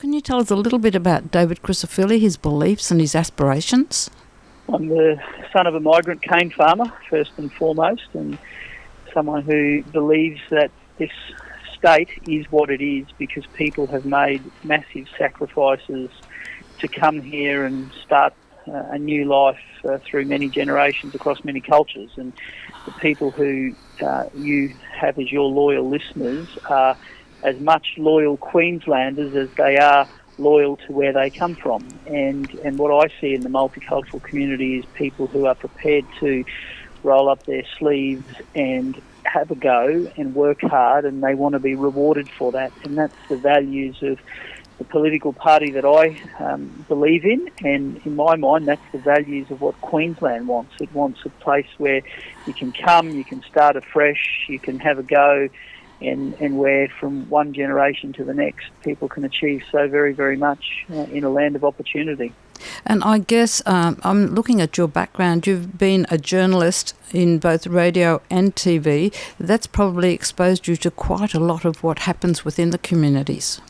Can you tell us a little bit about David Crisafulli, his beliefs and his aspirations? I'm the son of a migrant cane farmer, first and foremost, and someone who believes that this state is what it is because people have made massive sacrifices to come here and start a new life through many generations across many cultures. And the people who you have as your loyal listeners are as much loyal Queenslanders as they are loyal to where they come from. And what I see in the multicultural community is people who are prepared to roll up their sleeves and have a go and work hard, and they want to be rewarded for that. And that's the values of the political party that I believe in, and in my mind that's the values of what Queensland wants. It wants a place where you can come, you can start afresh, you can have a go, and where from one generation to the next people can achieve so very, very much in a land of opportunity. And I guess I'm looking at your background. You've been a journalist in both radio and TV. That's probably exposed you to quite a lot of what happens within the communities.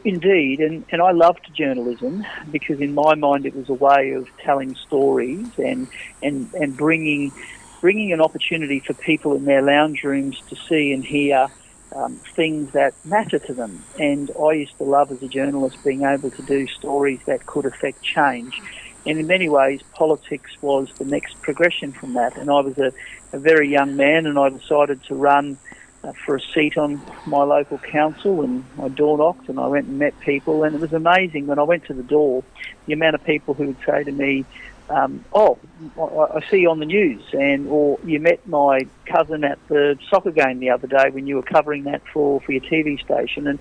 Indeed, and I loved journalism because in my mind it was a way of telling stories and bringing an opportunity for people in their lounge rooms to see and hear things that matter to them. And I used to love as a journalist being able to do stories that could affect change. And in many ways, politics was the next progression from that. And I was a very young man, and I decided to run for a seat on my local council, and I door knocked and I went and met people, and it was amazing when I went to the door, the amount of people who would say to me, oh, I see you on the news, or you met my cousin at the soccer game the other day when you were covering that for your TV station. And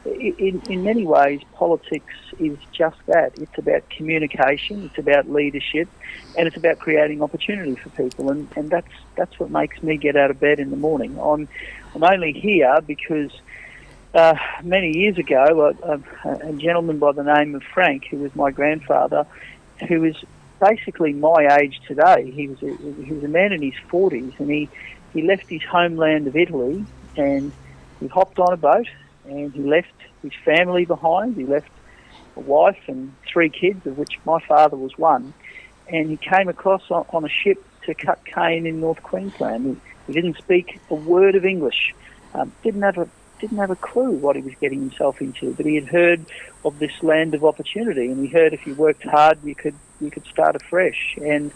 in many ways, politics is just that. It's about communication, it's about leadership, and it's about creating opportunity for people. And that's what makes me get out of bed in the morning. I'm only here because many years ago, a gentleman by the name of Frank, who was my grandfather, who was basically my age today. He was a man in his 40s, and he left his homeland of Italy, and he hopped on a boat, and he left his family behind. He left a wife and 3 kids, of which my father was one, and he came across on a ship to cut cane in North Queensland. He didn't speak a word of English, didn't have a clue what he was getting himself into, but he had heard of this land of opportunity, and he heard if you worked hard, you could start afresh. And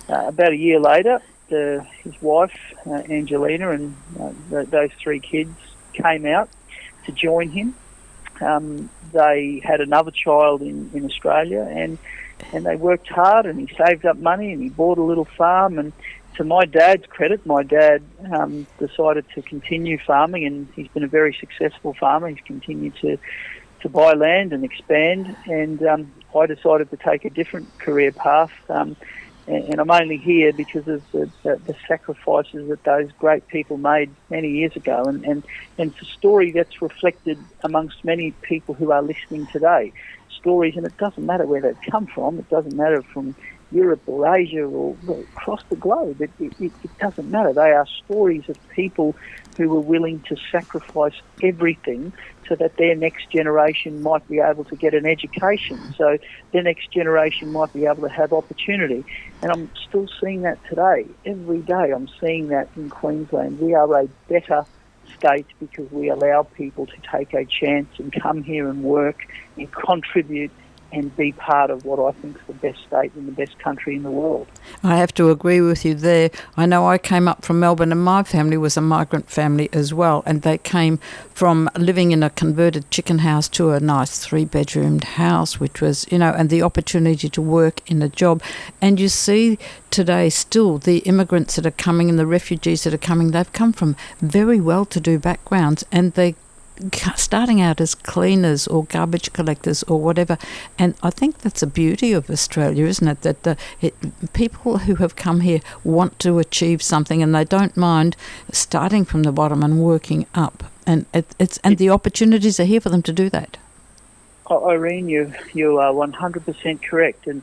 about a year later, his wife, Angelina, and those 3 kids came out to join him. They had another child in Australia, and they worked hard, and he saved up money, and he bought a little farm. And to my dad's credit, my dad decided to continue farming, and he's been a very successful farmer. He's continued to buy land and expand, and I decided to take a different career path, and I'm only here because of the sacrifices that those great people made many years ago, and it's a story that's reflected amongst many people who are listening today. Stories, and it doesn't matter where they've come from, it doesn't matter from Europe or Asia or across the globe, it doesn't matter. They are stories of people who were willing to sacrifice everything so that their next generation might be able to get an education, so their next generation might be able to have opportunity. And I'm still seeing that today. Every day I'm seeing that in Queensland. We are a better state because we allow people to take a chance and come here and work and contribute and be part of what I think is the best state and the best country in the world. I have to agree with you there. I know I came up from Melbourne, and my family was a migrant family as well, and they came from living in a converted chicken house to a nice 3-bedroomed house, which was, and the opportunity to work in a job. And you see today still the immigrants that are coming and the refugees that are coming, they've come from very well-to-do backgrounds, and they starting out as cleaners or garbage collectors or whatever. And I think that's the beauty of Australia, isn't it? That people who have come here want to achieve something, and they don't mind starting from the bottom and working up. And the opportunities are here for them to do that. Irene, you are 100% correct. And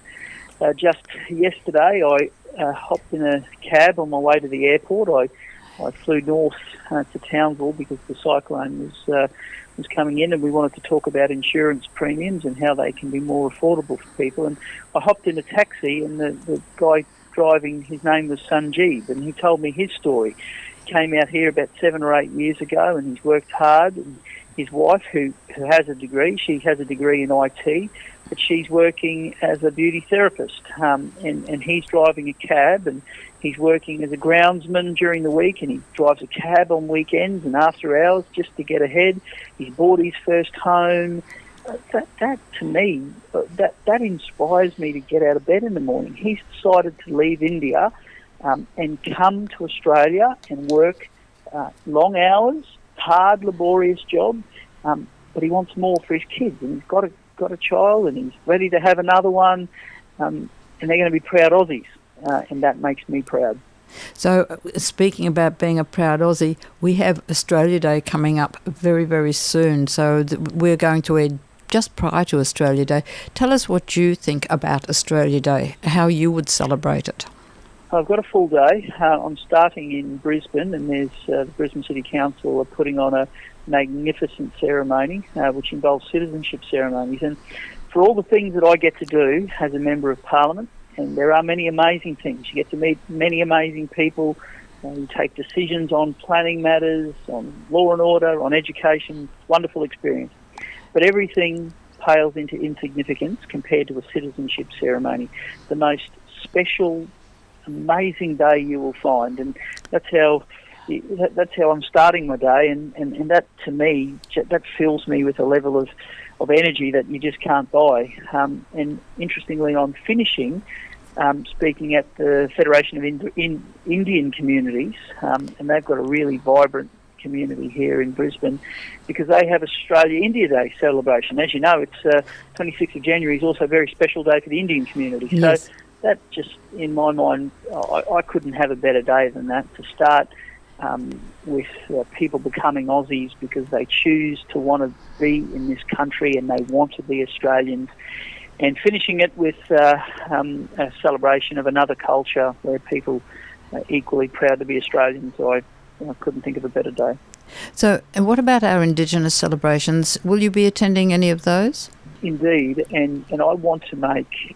just yesterday, I hopped in a cab on my way to the airport. I flew north to Townsville because the cyclone was coming in, and we wanted to talk about insurance premiums and how they can be more affordable for people. And I hopped in a taxi, and the guy driving, his name was Sanjeev, and he told me his story. Came out here about 7 or 8 years ago, and he's worked hard. And his wife, who has a degree, she has a degree in IT, but she's working as a beauty therapist, and he's driving a cab, and he's working as a groundsman during the week, and he drives a cab on weekends and after hours just to get ahead. He's bought his first home. That to me, that inspires me to get out of bed in the morning. He's decided to leave India and come to Australia and work long hours, hard, laborious job, but he wants more for his kids, and he's got a child, and he's ready to have another one, and they're going to be proud Aussies, and that makes me proud. So, speaking about being a proud Aussie, we have Australia Day coming up very, very soon, so we're going to air just prior to Australia Day. Tell us what you think about Australia Day, how you would celebrate it. I've got a full day. I'm starting in Brisbane, and there's the Brisbane City Council are putting on a magnificent ceremony, which involves citizenship ceremonies. And for all the things that I get to do as a Member of Parliament, and there are many amazing things. You get to meet many amazing people. You take decisions on planning matters, on law and order, on education. Wonderful experience. But everything pales into insignificance compared to a citizenship ceremony. The most special, amazing day you will find, and that's how I'm starting my day, and that to me, that fills me with a level of energy that you just can't buy. And interestingly, I'm finishing speaking at the Federation of Indian Communities, and they've got a really vibrant community here in Brisbane because they have Australia-India Day celebration. As you know, it's 26th of January is also a very special day for the Indian community. Yes. So that just, in my mind, I couldn't have a better day than that to start with people becoming Aussies because they choose to want to be in this country and they want to be Australians, and finishing it with a celebration of another culture where people are equally proud to be Australians. So I couldn't think of a better day. So, and what about our Indigenous celebrations? Will you be attending any of those? Indeed, and I want to make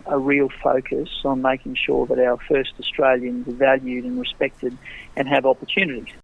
a real focus on making sure that our first Australians are valued and respected and have opportunities.